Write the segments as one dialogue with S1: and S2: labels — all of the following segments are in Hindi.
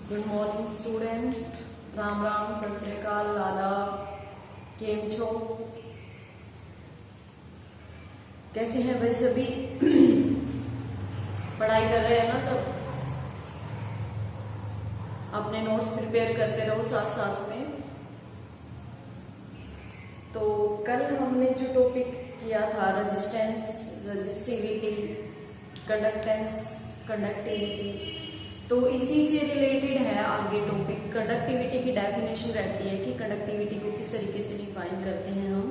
S1: Good morning student, Ram Ram, सत श्री अकाल, आदाब, केम छो, कैसे हैं भाई सभी? पढ़ाई कर रहे हैं ना सब? अपने नोट्स प्रिपेयर करते रहो साथ साथ में। तो कल हमने जो टॉपिक किया था रेजिस्टेंस, रेजिस्टिविटी, कंडक्टेंस, कंडक्टिविटी, तो इसी से रिलेटेड है आगे टॉपिक। कंडक्टिविटी की डेफिनेशन रहती है कि कंडक्टिविटी को किस तरीके से डिफाइन करते हैं हम,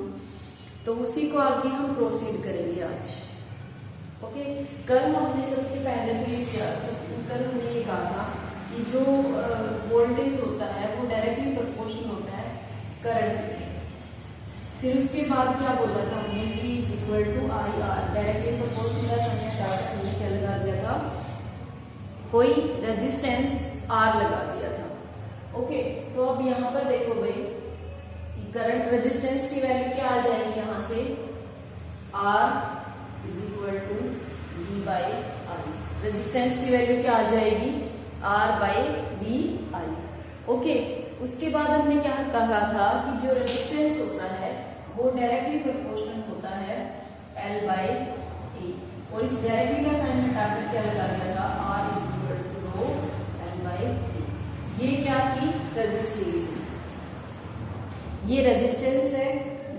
S1: तो उसी को आगे हम प्रोसीड करेंगे आज। ओके, कल हमने सबसे पहले तो ये किया, कल हमने ये कहा था कि जो वोल्टेज होता है वो डायरेक्टली प्रोपोर्शनल होता है करंट के। फिर उसके बाद क्या बोला था हमने, V is equal to I R, directly proportional हमने क्या लगा दिया था, कोई रेजिस्टेंस R लगा दिया था। ओके, तो अब यहाँ पर देखो भाई, करंट रेजिस्टेंस की वैल्यू क्या आ जाएगी यहाँ से, R is equal to V by I. Resistance की वैल्यू क्या आ जाएगी, R by V I. Okay, उसके बाद हमने क्या कहा था कि जो रेजिस्टेंस होता है वो डायरेक्टली प्रोपोर्शनल होता है L बाई E, और इस डायरेक्टली का साइन हटाकर क्या लगा दिया था, R is equal to rho L by E। ये क्या थी, रेजिस्टिविटी। ये रेजिस्टेंस है,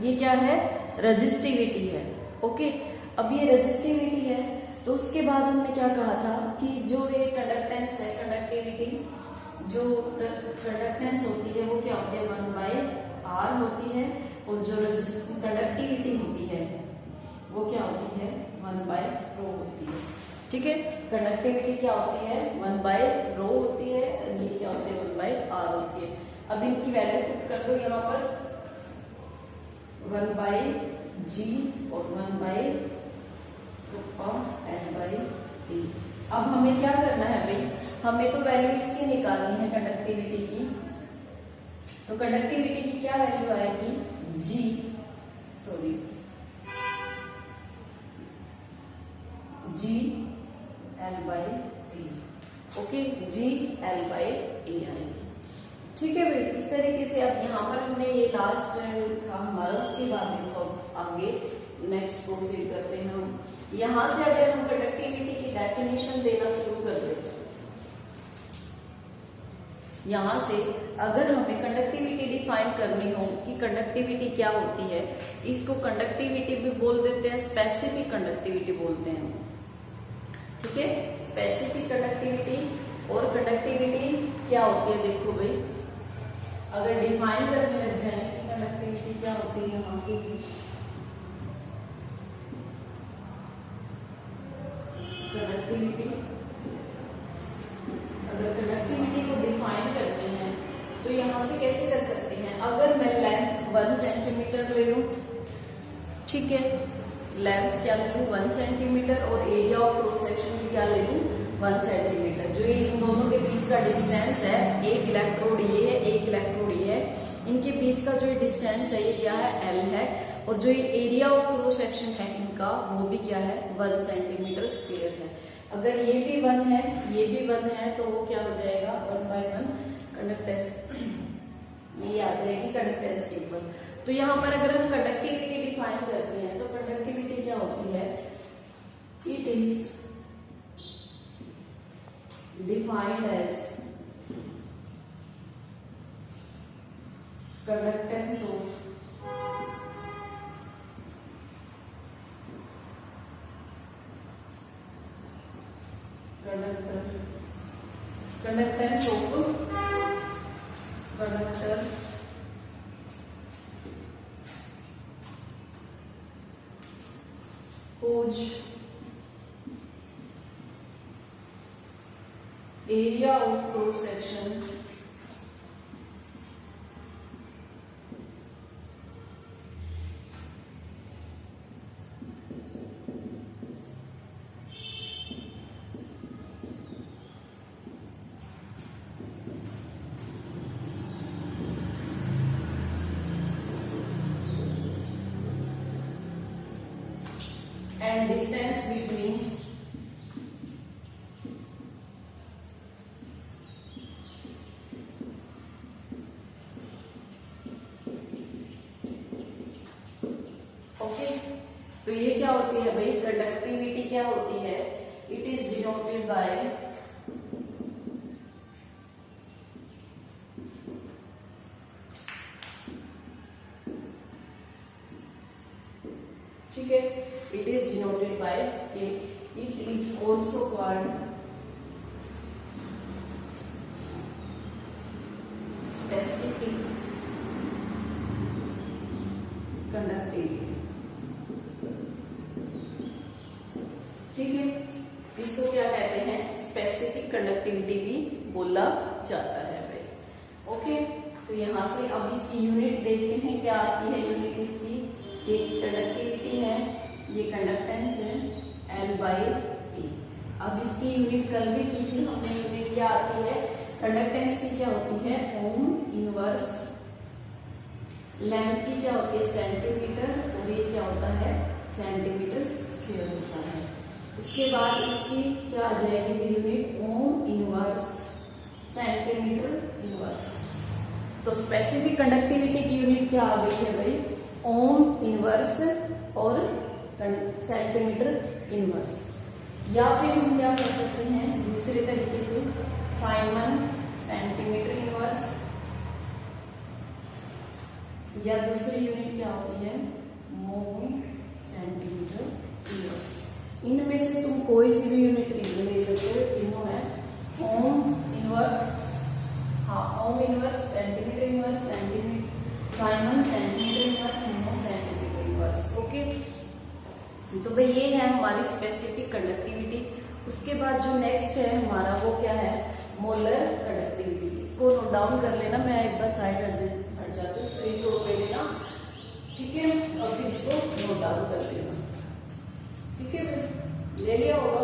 S1: ये क्या है, रेजिस्टिविटी है। ओके, अब ये रेजिस्टिविटी है, तो उसके बाद हमने क्या कहा था कि जो ये कंडक्टेंस है, कंडक्टिविटी, जो कंडक्टेंस होती है वो क्या होती है, 1 बाई R होती है, और जो कंडक्टिविटी होती है वो क्या होती है, 1 बाई रो होती है। ठीक है, कंडक्टिविटी क्या होती है, 1 बाई रो होती है, ये क्या होती है, 1 बाई R होती है। अब इनकी वैल्यू पुट कर दो यहाँ पर, 1 बाई G और 1 बाई L बाई E। अब हमें क्या करना है भाई, हमें तो वैल्यू इसकी निकालनी है कंडक्टिविटी की। तो कंडक्टिविटी की क्या वैल्यू आएगी, G L by E। Okay, G L by E आएगी। ठीक है भाई, इस तरीके से अब यहाँ पर हमने ये लास्ट था हमारा, उसके बाद देखो आगे नेक्स्ट प्रोसीड करते हैं हम। यहाँ से अगर हम कंडक्टिविटी की डेफिनेशन देना शुरू कर देते हैं, यहाँ से अगर हमें कंडक्टिविटी डिफाइन करनी हो कि कंडक्टिविटी क्या होती है, इसको कंडक्टिविटी भी बोल देते हैं, स्पेसिफिक कंडक्टिविटी बोलते हैं। ठीक है, स्पेसिफिक कंडक्टिविटी और कंडक्टिविटी क्या होती है, देखो भाई अगर डिफाइन करने लग जाए कि कंडक्टिविटी क्या होती है, यहाँ से कंडक्टिविटी, अगर कंडक्टिविटी को डिफाइन करते हैं तो यहाँ से कैसे कर सकते हैं, अगर मैं लेंथ 1 सेंटीमीटर ले लूं, ठीक है, लेंथ क्या ले लूं 1 सेंटीमीटर, और एरिया ऑफ क्रॉस सेक्शन भी क्या ले लूं 1 सेंटीमीटर। जो इन दोनों के बीच का डिस्टेंस है, एक इलेक्ट्रोड ये है, एक इलेक्ट्रोड ये है, इनके बीच का जो डिस्टेंस है ये क्या है, L है, और जो ये एरिया ऑफ क्रॉस सेक्शन है इनका वो भी क्या है, 1 सेंटीमीटर स्क्वायर है। अगर ये भी 1 है, ये भी 1 है, तो वो क्या हो जाएगा, 1 बाई 1 कंडक्टेंस, ये आ जाएगी कंडक्टेंस के ऊपर। तो यहाँ पर अगर हम कंडक्टिविटी डिफाइन करते हैं तो कंडक्टिविटी क्या होती है, it is defined as conductance of conductance of conductor whose area of cross section and distance between तो ये क्या होती है भाई, कंडक्टिविटी क्या होती है, इट इज डिनोटेड बाय ठीक है, it is denoted by it is also called specific conductivity. ठीक है, इसको क्या कहते हैं, स्पेसिफिक कंडक्टिविटी भी बोला जाता है भाई। ओके, तो यहाँ से अब इसकी यूनिट देखते हैं, क्या आती है यूनिट इसकी, ये कंडक्टिविटी है, ये कंडक्टेंस है, L/A। अब इसकी यूनिट कल भी की थी हमने, यूनिट क्या आती है, कंडक्टेंस की क्या होती है, ओम इनवर्स, लेंथ की क्या होती है सेंटीमीटर, और ये क्या होता है सेंटीमीटर स्क्वायर होता है। उसके बाद इसकी क्या आ जाएगी यूनिट, ओम इनवर्स सेंटीमीटर इनवर्स। तो स्पेसिफिक कंडक्टिविटी की यूनिट क्या आ गई है भाई, ओम इनवर्स और सेंटीमीटर इनवर्स। या फिर हम क्या कर सकते हैं दूसरे तरीके से, साइमन सेंटीमीटर इनवर्स, या दूसरी यूनिट क्या होती है, मोल सेंटीमीटर इनवर्स। इनमें से तुम कोई सी भी यूनिट ले सकते हो, तीनों है ओम इनवर्स, हाँ ohm inverse, centimetre inverse, centimetre siemens centimetre inverse, mole centimetre inverse. Okay, तो भाई ये है हमारी स्पेसिफिक कंडक्टिविटी। उसके बाद जो नेक्स्ट है हमारा वो क्या है, मोलर कंडक्टिविटी। इसको नोट डाउन कर लेना, मैं एक बार साइड हट जाती हूँ, स्क्रीनशॉट ले लेना, ठीक है, और फिर इसको नोट डाउन कर लेना, ठीक है, फिर ले लिया होगा।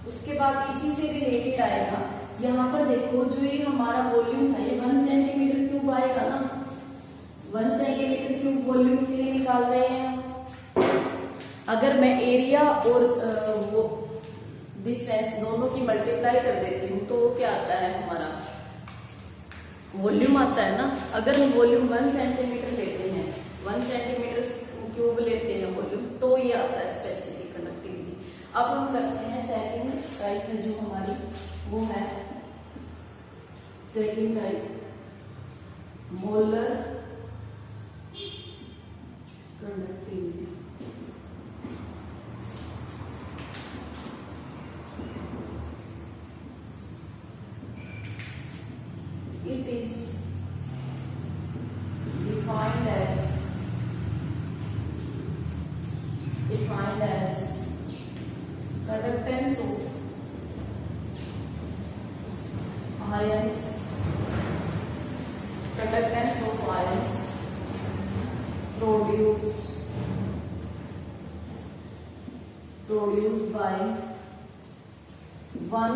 S1: उसके बाद इसी से रिलेटेड आएगा, यहाँ पर देखो जो ये हमारा वॉल्यूम था, ये 1 सेंटीमीटर क्यूब आएगा ना, 1 सेंटीमीटर क्यूब वॉल्यूम के लिए निकाल रहे हैं। अगर मैं एरिया और वो डिस्टेंस दोनों की मल्टीप्लाई कर देती हूँ तो क्या आता है हमारा, वॉल्यूम आता है ना। अगर हम वॉल्यूम 1 सेंटीमीटर लेते हैं, 1 सेंटीमीटर क्यूब लेते हैं वॉल्यूम, तो ये आता है स्पेसिफिक कंडक्टिविटी। अब हम करते हैं सेकंड टाइप में, जो हमारी वो है second type, molar conductivity. It is defined as conductance of ions produced by 1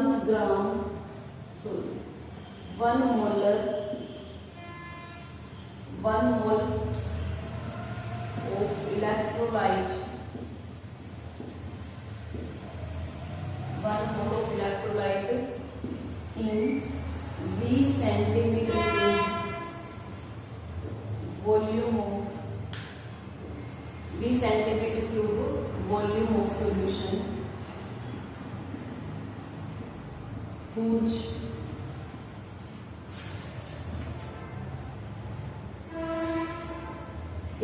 S1: mole of electrolyte, 1 mole of electrolyte in 20 centimeter cube volume of 20 centimeter cube volume of solution whose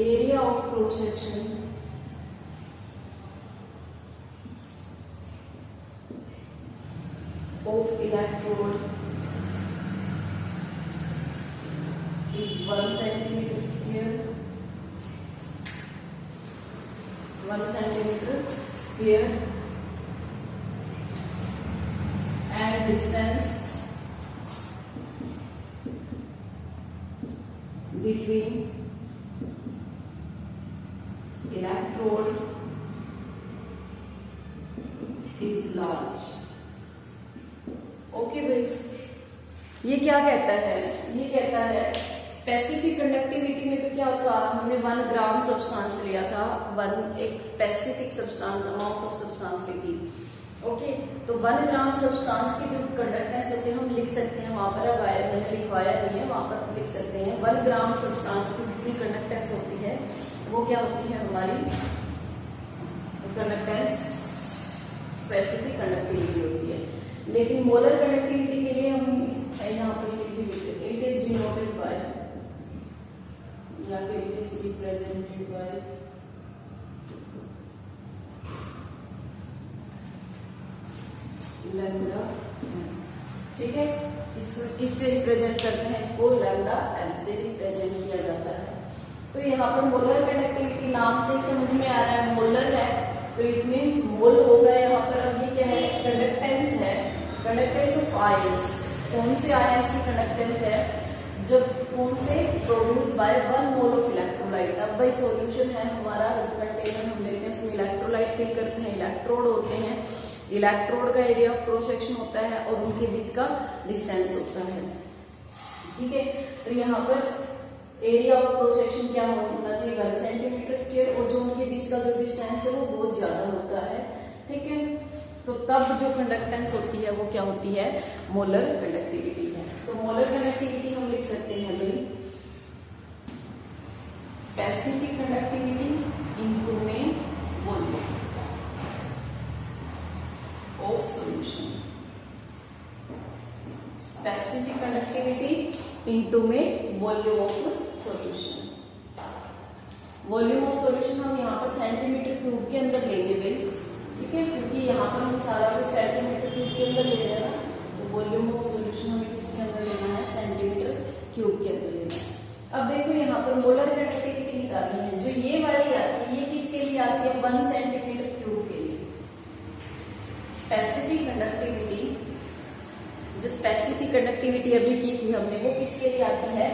S1: area of cross section of electrode is 1 centimeter square, 1 centimeter square, and distance between electrode is large। Okay भाई, ये क्या कहता है, ये कहता है स्पेसिफिक कंडक्टिविटी में तो क्या होता है, हमने 1 ग्राम सब्सटेंस लिया था, एक specific substance, amount of substance ली थी। ओके, तो 1 ग्राम सब्सटेंस की जो कंडक्टेंस होती है हम लिख सकते हैं वहां पर, अब मैंने लिखवाया नहीं है, वहां पर लिख सकते हैं 1 ग्राम सब्सटेंस की जितनी कंडक्टेंस होती है वो क्या होती है हमारी कंडक्टेंस, स्पेसिफिक कंडक्टिविटी होती है। लेकिन मोलर कंडक्टिविटी के लिए हम यहाँ पर ये भी लिख सकते हैं, इट इज डिनोटेड बाय या फिर it is represented by lambda, ठीक है, इससे रिप्रेजेंट करते हैं, इसको लैम्डा एम से रिप्रेजेंट किया जाता है। तो यहाँ पर मोलर कंडक्टिविटी नाम से समझ में आ रहा है मोलर है, तो इट मीन्स मोल होगा यहाँ पर। अब ये क्या है, कंडक्टेंस है, कंडक्टेंस ऑफ आयंस, कौन से आयंस की कंडक्टेंस है, जब कौन से produce by 1 mole of electrolyte. अब भाई सॉल्यूशन है हमारा, जो कंटेनर हम लेते हैं उसमें इलेक्ट्रोलाइट फिल करते हैं, इलेक्ट्रोड होते हैं, इलेक्ट्रोड का एरिया ऑफ क्रॉस सेक्शन होता है और उनके बीच का डिस्टेंस होता है, ठीक है। तो यहाँ पर एरिया ऑफ क्रॉस सेक्शन क्या होना चाहिए, 1 सेंटीमीटर स्क्वायर, और जो उनके बीच का जो डिस्टेंस है वो बहुत ज्यादा होता है, ठीक है। तो तब जो कंडक्टेंस होती है वो क्या होती है, मोलर कंडक्टिविटी है। तो मोलर कंडक्टिविटी हम लिख सकते हैं भाई स्पेसिफिक कंडक्टिविटी इनटू में volume of solution, specific conductivity into में volume of solution. Volume of solution हम यहाँ पर सेंटीमीटर क्यूब के अंदर लेंगे भाई, ठीक है, क्योंकि यहाँ पर हम सारा कुछ सेंटीमीटर क्यूब के अंदर ले रहे हैं ना, तो वॉल्यूम ऑफ सॉल्यूशन हमें किसके अंदर लेना है, सेंटीमीटर क्यूब के अंदर लेना है। अब देखो यहाँ पर मोलर कंडक्टिविटी निकालनी है, जो ये वाली आती है ये किसके लिए आती है, 1 सेंटीमीटर क्यूब के लिए। स्पेसिफिक कंडक्टिविटी, जो स्पेसिफिक कंडक्टिविटी अभी की थी हमने, वो किसके लिए आती है,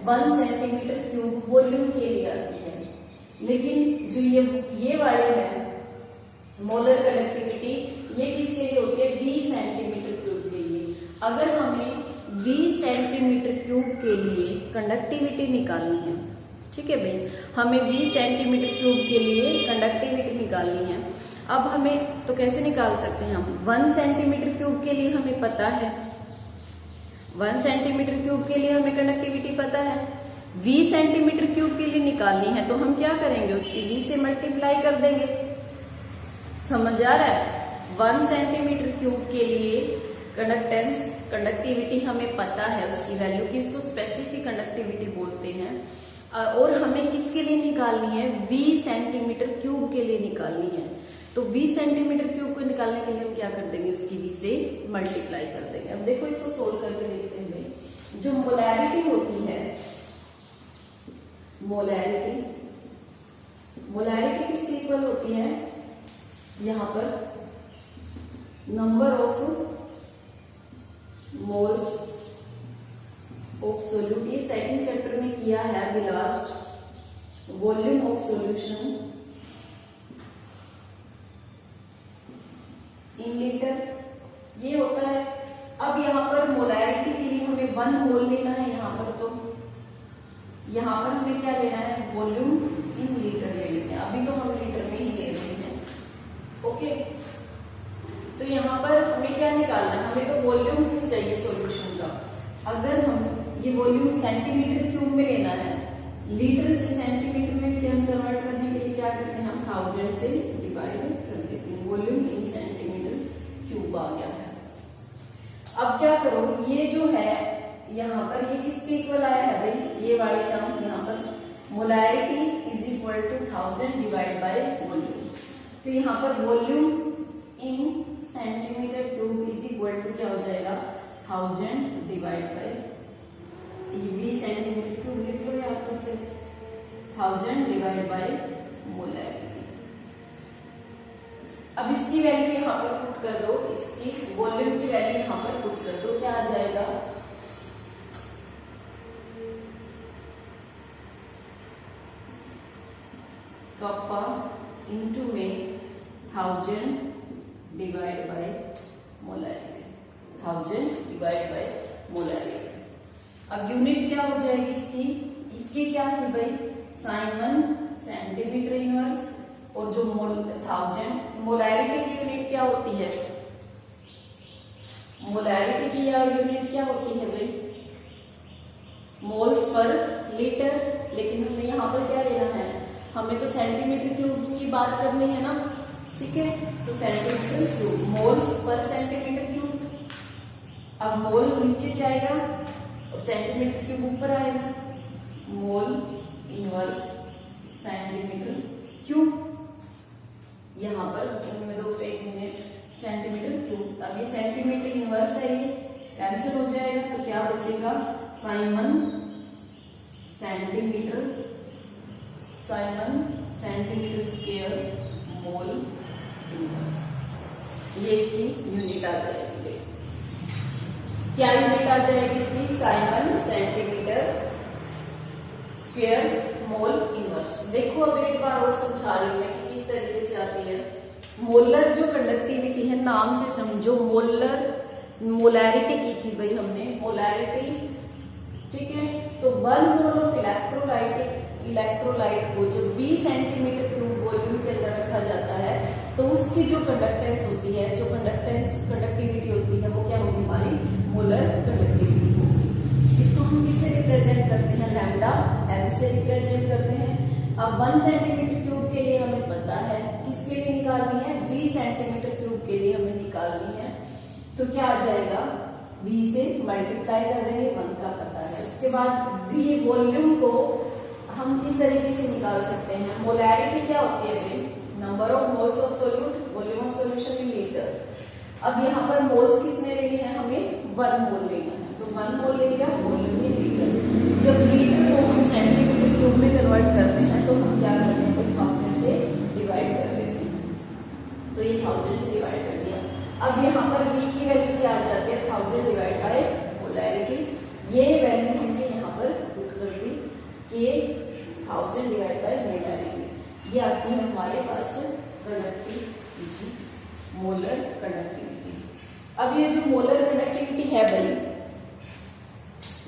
S1: 1 सेंटीमीटर क्यूब वॉल्यूम के लिए आती है। लेकिन जो ये वाले है मोलर कंडक्टिविटी, ये किसके लिए होती है, 20 सेंटीमीटर क्यूब के लिए। अगर हमें 20 सेंटीमीटर क्यूब के लिए कंडक्टिविटी निकालनी है, ठीक है भाई, हमें 20 सेंटीमीटर क्यूब के लिए कंडक्टिविटी निकालनी है। अब हमें तो कैसे निकाल सकते हैं हम, 1 सेंटीमीटर क्यूब के लिए हमें पता है, 1 सेंटीमीटर क्यूब के लिए हमें कंडक्टिविटी पता है, 20 सेंटीमीटर क्यूब के लिए निकालनी है, तो हम क्या करेंगे, उसकी 20 से मल्टीप्लाई कर देंगे। समझ आ रहा है, 1 सेंटीमीटर क्यूब के लिए कंडक्टेंस, कंडक्टिविटी हमें पता है उसकी वैल्यू की, उसको स्पेसिफिक कंडक्टिविटी बोलते हैं। और हमें किसके लिए निकालनी है, 20 सेंटीमीटर क्यूब के लिए निकालनी है। तो 20 सेंटीमीटर क्यूब को निकालने के लिए हम क्या कर देंगे, उसकी 20 से मल्टीप्लाई कर देंगे। अब देखो इसको सोल्व करके देखते हैं भाई, जो मोलैरिटी होती है, मोलैरिटी, मोलैरिटी किसके इक्वल होती है, यहाँ पर number of moles of solute, ये सेकंड चैप्टर में किया है अभी last, volume of solution in litre, ये होता है। अब यहाँ पर मोलैरिटी के लिए हमें 1 मोल लेना है, यहाँ पर तो यहाँ पर हमें क्या लेना है, वॉल्यूम इन लीटर ले लेते हैं, अभी तो हम लीटर में ही ले रहे हैं, ओके। तो यहाँ पर हमें क्या निकालना है, हमें तो वॉल्यूम चाहिए सॉल्यूशन का। अगर हम ये वॉल्यूम सेंटीमीटर क्यूब में लेना है, लीटर से सेंटीमीटर में क्या कन्वर्ट करने के लिए क्या करते हैं, हम 1000 से डिवाइड कर देते हैं, वॉल्यूम इन सेंटीमीटर क्यूब आ गया है। अब क्या करो, ये जो है यहाँ पर ये किसके इक्वल आया है भाई, ये वाली टर्म यहाँ पर molarity is equal to 1000 divide by volume. तो यहाँ पर volume in centimetre cube is equal to क्या हो जाएगा, 1000 डिवाइड बाय 20 सेंटीमीटर क्यूब लिख लो यहाँ पर, 1000 डिवाइड बाय मोलैरिटी। अब इसकी वैल्यू यहाँ पर पुट कर दो, इसकी वॉल्यूम की वैल्यू यहाँ पर पुट कर दो, क्या आ जाएगा, कप्पा इंटू में 1000 divide bye molarity, 1000 divide bye molarity. अब यूनिट क्या हो जाएगी इसकी, इसकी क्या थी भाई, sin 1 सेंटीमीटर इनवर्स, और जो 1000 मोलैरिटी की यूनिट क्या होती है, मोलैरिटी की यूनिट क्या होती है भाई? मोल्स पर लीटर, लेकिन हमें यहाँ पर क्या लेना है? हमें तो सेंटीमीटर क्यूब की बात करनी है ना, ठीक है। तो centimetre cube, moles per centimetre cube. अब मोल नीचे जाएगा और सेंटीमीटर क्यूब ऊपर आएगा, मोल इनवर्स सेंटीमीटर क्यूब। यहाँ पर उनमें दो एक मिनट सेंटीमीटर क्यूब। अब ये सेंटीमीटर इनवर्स है, ये कैंसिल हो जाएगा, तो क्या बचेगा? Simon centimetre, siemens centimetre square mole inverse. ये इसकी यूनिट आ जाएगी। क्या यूनिट आ जाएगी इसकी? Simon centimetre square mole inverse. देखो अब एक बार और समझा रही हूं मैं कि किस तरीके से आती है। मोलर जो कंडक्टिविटी है, नाम से समझो, मोलर मोलैरिटी की थी भाई हमने, मोलैरिटी, ठीक है। तो 1 मोल ऑफ इलेक्ट्रोलाइट को जब 20 सेंटीमीटर क्यूब वॉल्यूम के अंदर रखा जाता है, तो उसकी जो कंडक्टेंस होती है, जो कंडक्टिविटी होती है, वो क्या होगी? हमारी मोलर कंडक्टिविटी। इसको हम किससे रिप्रेजेंट करते हैं? लैम्डा एम से रिप्रेजेंट करते हैं। अब 1 सेंटीमीटर क्यूब के लिए हमें पता है, किसके लिए निकालनी है? 20 सेंटीमीटर क्यूब के लिए हमें निकालनी है। तो क्या आ जाएगा? 20 से मल्टीप्लाई कर देंगे, 1 का पता है। उसके बाद भी वॉल्यूम को हम किस तरीके से निकाल सकते हैं? मोलैरिटी क्या होती है? Number of moles of solute, volume of solution in litre. अब यहाँ पर मोल्स कितने लेने हैं? हमें 1 मोल लेना है, तो 1 मोल ले लिया, वॉल्यूम इन लीटर। जब लीटर को हम सेंटीमीटर क्यूब में कन्वर्ट करते हैं, तो हम क्या करते हैं? 1000 से डिवाइड कर देते हैं, तो ये 1000 से डिवाइड कर दिया। अब यहाँ पर V की वैल्यू क्या आ जाती है? 1000 डिवाइड बाय मोलैरिटी। ये वैल्यू हमने यहाँ पर पुट कर दी कि 1000 डिवाइड बाय मोलैरिटी। ये आती है हमारे पास कंडक्टिविटी, मोलर कंडक्टिविटी। अब ये जो मोलर कंडक्टिविटी है भाई,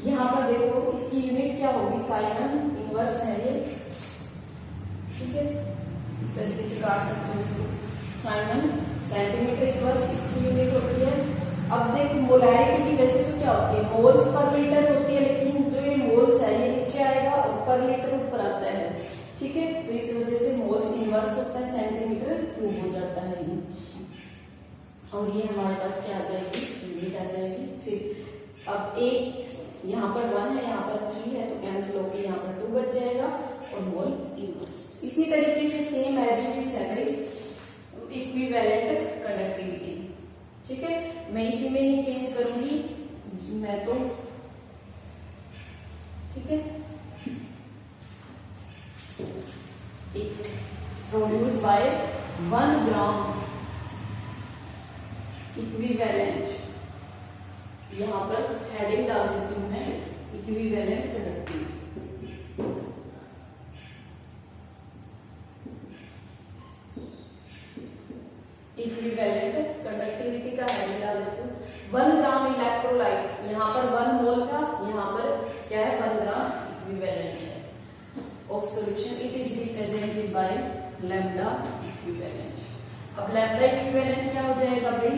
S1: यहाँ पर देखो इसकी यूनिट क्या होगी? साइमन इनवर्स है ये, ठीक है। इस तरीके से काट सकते हो इसको, साइमन सेंटीमीटर इनवर्स इसकी यूनिट होती है। अब देख मोलैरिटी की वैसे तो क्या होती है? मोल्स पर लीटर होती है, लेकिन जो ये मोल्स है ये नीचे आएगा और पर लीटर ऊपर आता है, ठीक है। तो इस वजह से मोल्स इनवर्स होता है, सेंटीमीटर क्यूब हो जाता है ये। और ये हमारे पास क्या आ जाएगी? यूनिट आ जाएगी। फिर अब एक यहाँ पर 1 है, यहाँ पर 3 है, तो कैंसिल होकर यहाँ पर 2 बच जाएगा और मोल इनवर्स। इसी तरीके से सेम एज इट इज है भाई इक्विवेलेंट कंडक्टिविटी, ठीक है। मैं इसी में ही चेंज करूंगी मैं तो, ठीक है। प्रोड्यूस बाय 1 ग्राम इक्विवेलेंट, यहाँ पर हेडिंग डाल देती हूं मैं, इक्विवेलेंट कंडक्टिविटी। इक्विवेलेंट कंडक्टिविटी का हेडिंग डाल देती हूँ 1 ग्राम इलेक्ट्रोलाइट। यहाँ पर 1 मोल था, यहाँ पर क्या है? 1 ग्राम इक्विवेलेंट है of solution. It is represented by lambda equivalent. अब लैम्डा इक्विवेलेंट क्या हो जाएगा भाई?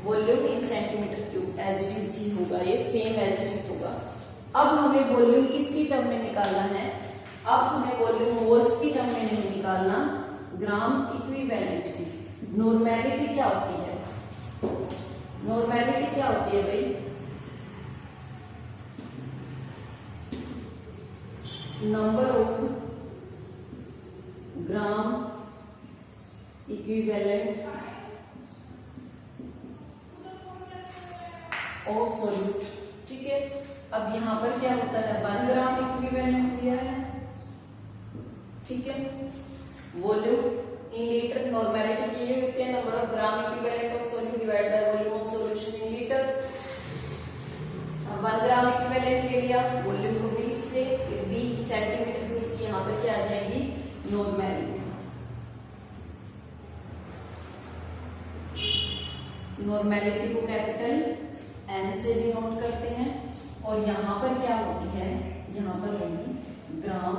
S1: Volume in centimetre cube, as it is ही होगा, ये सेम एज इट इज होगा। अब हमें वॉल्यूम किसकी टर्म में निकालना है? अब हमें वॉल्यूम मोल्स की टर्म में नहीं निकालना, ग्राम इक्विवेलेंट की। नॉर्मेलिटी क्या होती है? नॉर्मेलिटी क्या होती है भाई? Number of gram equivalent of solute, ठीक है। अब यहाँ पर क्या होता है? 1 ग्राम इक्विवेलेंट दिया है, ठीक है। वॉल्यूम इन लीटर, नॉर्मेलिटी की ये होती है number of gram equivalent of solute divide by volume of solution in litre. 1 gram equivalent ले लिया, वॉल्यूम को 20 से, फिर 20 सेंटीमीटर क्यूब की यहाँ पर क्या आ जाएगी? नॉर्मेलिटी। नॉर्मेलिटी को कैपिटल N से डिनोट करते हैं, और यहाँ पर क्या होती है? यहाँ पर होगी ग्राम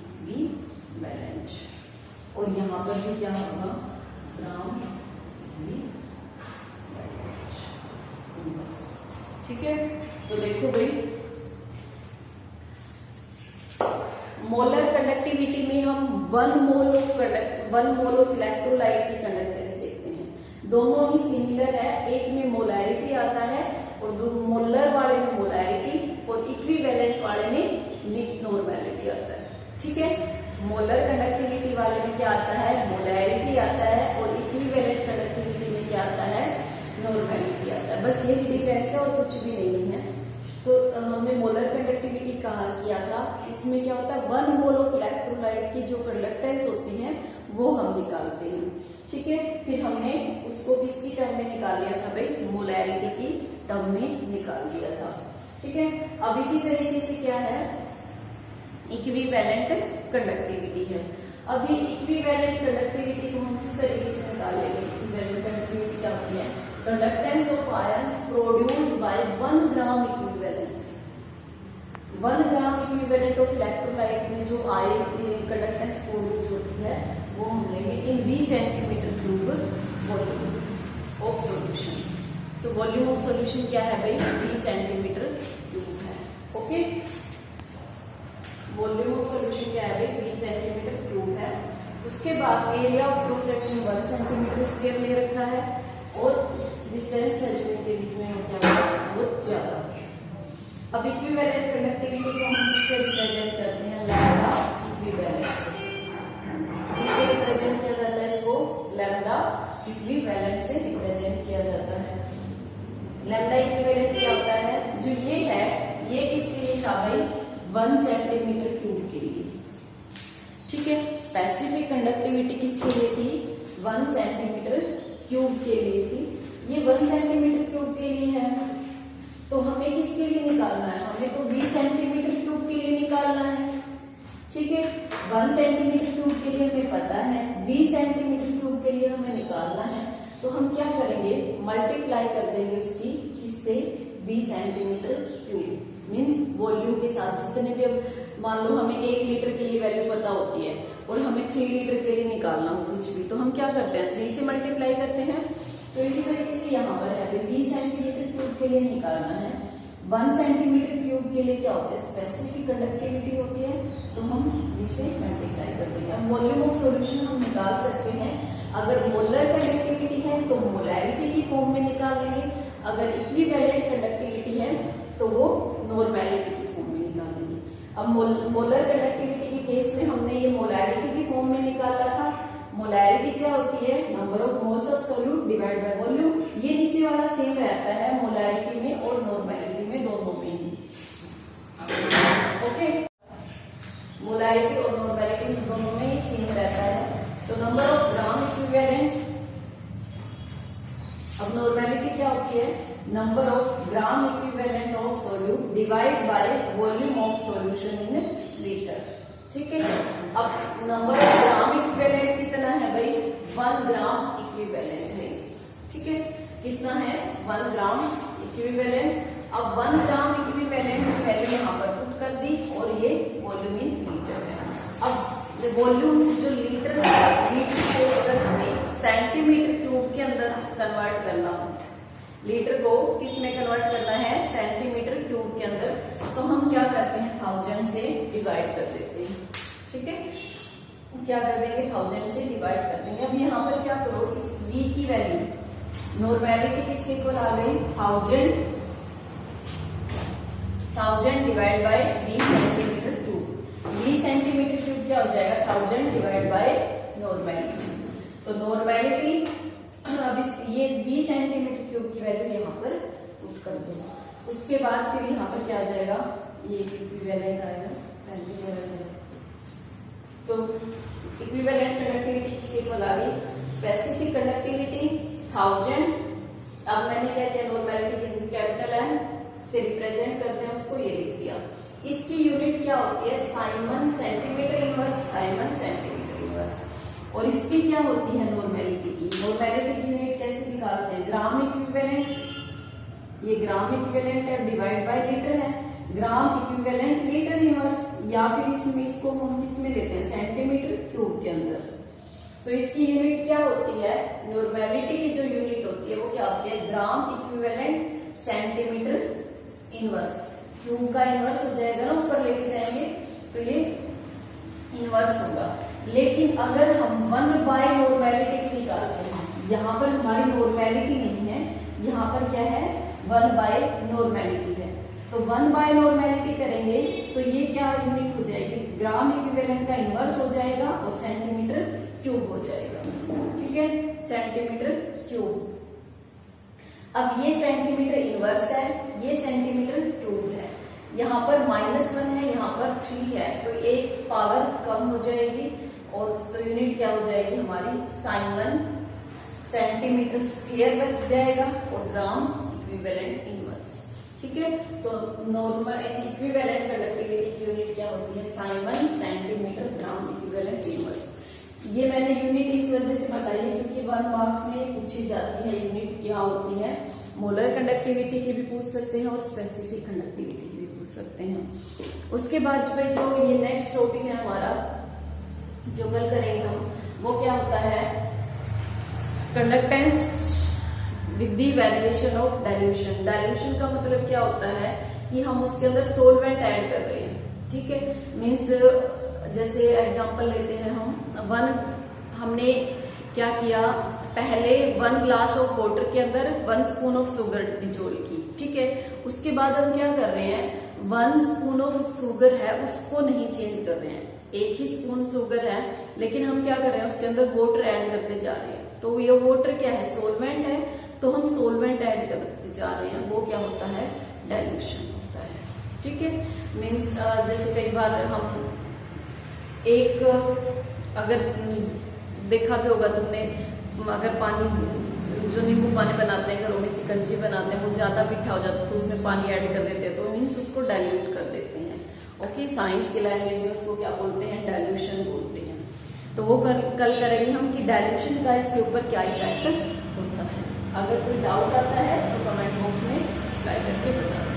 S1: इक्विवेलेंट, और यहाँ पर भी क्या होगा? Gram equivalent. ठीक है, तो देखो भाई मोलर कंडक्टिविटी में हम 1 मोल ऑफ इलेक्ट्रोलाइट की कंडक्टेंस देखते हैं। दोनों ही सिमिलर है, एक में मोलैरिटी आता है और मोलर वाले में मोलैरिटी और इक्विवेलेंट वाले में नॉर्मैलिटी आता है। ठीक है, मोलर कंडक्टिविटी वाले में क्या आता है, मोलैरिटी आता है और इक्विवेलेंट कंडक्टिविटी में क्या आता है, नॉर्मैलिटी आता है। बस यही डिफरेंस है और कुछ भी नहीं है। तो हमने मोलर कंडक्टिविटी कहा किया था, इसमें क्या होता है 1 मोल ऑफ इलेक्ट्रोलाइट की जो कंडक्टेंस होती है वो हम निकालते हैं। ठीक है, फिर हमने उसको किसकी टर्म में निकाल लिया था भाई, मोलैरिटी की टर्म में निकाल दिया था। ठीक है, अब इसी तरीके से क्या है, इक्विवेलेंट कंडक्टिविटी है। अभी इक्विवेलेंट कंडक्टिविटी को हम किस तरीके से निकाल लेंगे, इक्विवेलेंट कंडक्टिविटी क्या होती है, conductance of ions produced by 1 gram equivalent, 1 gram equivalent of electrolyte में जो आयन कंडक्टेंस प्रोड्यूस होती है वो हम लेंगे इन 20 centimetre cube volume of solution. So volume of solution क्या है भाई, 20 सेंटीमीटर क्यूब है। ओके, वॉल्यूम ऑफ सॉल्यूशन क्या है भाई, 20 सेंटीमीटर क्यूब है। उसके बाद area of cross section 1 centimetre square ले रखा है और डिस्टेंस है जो इनके बीच में हो क्या है वो ज्यादा। अब इक्विवेलेंट कंडक्टिविटी को हम किससे रिप्रेजेंट करते हैं, लैम्डा इक्विवेलेंट से। किससे रिप्रेजेंट किया जाता है इसको, लैम्डा इक्विवेलेंट से रिप्रेजेंट किया जाता है। लैम्डा इक्विवेलेंट क्या होता है, जो ये है ये किसके लिए था भाई, 1 सेंटीमीटर क्यूब के लिए। ठीक है, स्पेसिफिक कंडक्टिविटी किसके लिए थी, 1 सेंटीमीटर क्यूब के लिए थी। ये 1 सेंटीमीटर क्यूब के लिए है, तो हमें किसके लिए निकालना है, हमें तो 20 सेंटीमीटर क्यूब के लिए निकालना है। ठीक है, 1 सेंटीमीटर क्यूब के लिए हमें पता है, 20 सेंटीमीटर क्यूब के लिए हमें निकालना है। तो हम क्या करेंगे, मल्टीप्लाई कर देंगे उसकी इससे 20 सेंटीमीटर क्यूब मीन्स वॉल्यूम के साथ जितने भी, अब मान लो हमें 1 लीटर के लिए वैल्यू पता होती है और हमें 3 लीटर के लिए निकालना हो कुछ भी, तो हम क्या करते हैं 3 से मल्टीप्लाई करते हैं। तो इसी तरीके से यहाँ पर है 20 सेंटीमीटर क्यूब के लिए निकालना है। 1 सेंटीमीटर क्यूब के लिए क्या होता है, स्पेसिफिक कंडक्टिविटी होती है, तो हम इसे मल्टीप्लाई कर देंगे। अब वॉल्यूम ऑफ सॉल्यूशन हम निकाल सकते हैं, अगर मोलर कंडक्टिविटी है तो मोलैरिटी की फॉर्म में निकाल लेंगे, अगर इक्विवेलेंट कंडक्टिविटी है तो वो नॉर्मैलिटी की फॉर्म में निकालेंगे। अब मोलर कंडक्टिविटी के केस में हमने ये मोलैरिटी की फॉर्म में निकाला था। मोलैरिटी क्या होती है, number of moles of solute divide by volume. ये नीचे वाला सेम रहता है मोलैरिटी में और नॉर्मैलिटी में, दोनों में ही। ओके, मोलैरिटी और नॉर्मैलिटी दोनों में ही सेम रहता है। तो नंबर ऑफ ग्राम इक्विवेलेंट, अब नॉर्मैलिटी क्या होती है, number of gram equivalent of solute divide by volume of solution in litre. ठीक है, अब नंबर ऑफ ग्राम इक्विवेलेंट कितना है भाई, 1 ग्राम इक्विवेलेंट है। ठीक है, कितना है 1 ग्राम इक्विवेलेंट। अब 1 ग्राम इक्विवेलेंट की वैल्यू यहाँ पर पुट कर दी और ये वॉल्यूम इन लीटर है। अब वॉल्यूम जो लीटर है, लीटर को अगर हमें सेंटीमीटर क्यूब के अंदर कन्वर्ट करना हो, लीटर को किस में कन्वर्ट करना है, सेंटीमीटर क्यूब के अंदर, तो हम क्या करते हैं 1000 से डिवाइड कर देते हैं। ठीक है, क्या कर देंगे 1000 से डिवाइड कर देंगे। अब यहाँ पर क्या करो, इस v की वैल्यू, नॉर्मैलिटी किसके इक्वल आ गई, 1000 divide bye 20 centimetre cube. 20 centimetre cube क्या हो जाएगा, 1000 डिवाइड बाय नॉर्मैलिटी। तो नॉर्मैलिटी अब ये 20 सेंटीमीटर क्यूब की वैल्यू यहाँ पर पुट कर दो। उसके बाद फिर यहाँ पर क्या आ जाएगा, ये इक्विवेलेंट आएगा, तो इक्विवेलेंट कंडक्टिविटी किसके इक्वल आ गई, स्पेसिफिक कंडक्टिविटी 1000। अब मैंने क्या किया, नॉर्मैलिटी की कैपिटल एम से रिप्रेजेंट करते हैं उसको, ये लिख दिया। इसकी यूनिट क्या होती है, Simon centimetre inverse, Simon centimetre inverse. और इसकी क्या होती है, नॉर्मैलिटी की, नॉर्मैलिटी की यूनिट कैसे निकालते हैं, ग्राम इक्विवेलेंट। ये ग्राम इक्विवेलेंट है, डिवाइड बाय लीटर है, ग्राम इक्विवेलेंट लीटर इनवर्स, या फिर इसमें इसको हम किस में लेते हैं, सेंटीमीटर क्यूब के अंदर। तो इसकी यूनिट क्या होती है, नॉर्मैलिटी की जो यूनिट होती है वो क्या होती है, gram equivalent centimetre inverse, Q का इनवर्स हो जाएगा ना, ऊपर लेके जाएंगे तो ये इनवर्स होगा। लेकिन अगर हम 1 बाय नॉर्मेलिटी की निकालते हैं, यहाँ पर हमारी नॉर्मेलिटी नहीं है, यहाँ पर क्या है 1 बाय नॉर्मेलिटी है, तो 1 बाय नॉर्मेलिटी करेंगे तो ये क्या यूनिट हो जाएगी, ग्राम इक्विवेलेंट का इनवर्स हो जाएगा और सेंटीमीटर क्यूब हो जाएगा। ठीक है, सेंटीमीटर क्यूब। अब ये सेंटीमीटर इनवर्स है, ये सेंटीमीटर क्यूब है, यहाँ पर -1 है, यहाँ पर 3 है, तो एक पावर कम हो जाएगी और तो यूनिट क्या हो जाएगी हमारी sin 1 सेंटीमीटर स्क्वायर बच जाएगा और ग्राम इक्विवेलेंट इनवर्स। ठीक है, तो नॉर्मल इक्विवेलेंट कंडक्टिविटी की यूनिट क्या होती है, sin 1 centimetre gram equivalent inverse. ये मैंने यूनिट इस वजह से बताई है क्योंकि 1 मार्क्स में पूछी जाती है यूनिट क्या होती है, मोलर कंडक्टिविटी की भी पूछ सकते हैं और स्पेसिफिक कंडक्टिविटी की भी पूछ सकते हैं। उसके बाद जो ये नेक्स्ट टॉपिक है हमारा जो कल करेंगे हम, वो क्या होता है, conductance with the valuation of dilution. Dilution का मतलब क्या होता है कि हम उसके अंदर सोलवेंट ऐड कर रहे हैं। ठीक है, मीन्स जैसे एग्जांपल लेते हैं हम, हमने क्या किया, पहले 1 ग्लास ऑफ वाटर के अंदर 1 स्पून ऑफ शुगर डिजोल्व की। ठीक है, उसके बाद हम क्या कर रहे हैं, 1 स्पून ऑफ शुगर है उसको नहीं चेंज कर रहे हैं, एक ही स्पून शुगर है लेकिन हम क्या कर रहे हैं उसके अंदर वाटर ऐड करते जा रहे हैं, तो ये वाटर क्या है, सोलवेंट है, तो हम सोलवेंट ऐड करते जा रहे हैं, वो क्या होता है, डाइल्यूशन होता है। ठीक है, मीन्स जैसे कई बार हम एक, अगर देखा भी होगा तुमने, अगर पानी जो नींबू पानी बनाते हैं घरों में, सिकंजी बनाते हैं, वो ज्यादा मीठा हो जाता है तो उसमें पानी ऐड कर देते हैं, तो मीन्स उसको डाइल्यूट कर देते हैं। ओके, साइंस के लैंग्वेज में उसको क्या बोलते हैं, डाइल्यूशन बोलते हैं। तो वो कल करेंगे हम कि डाइल्यूशन का इसके ऊपर क्या इफेक्ट होता है। अगर कोई डाउट आता है तो कमेंट बॉक्स में रिप्लाई करके बता।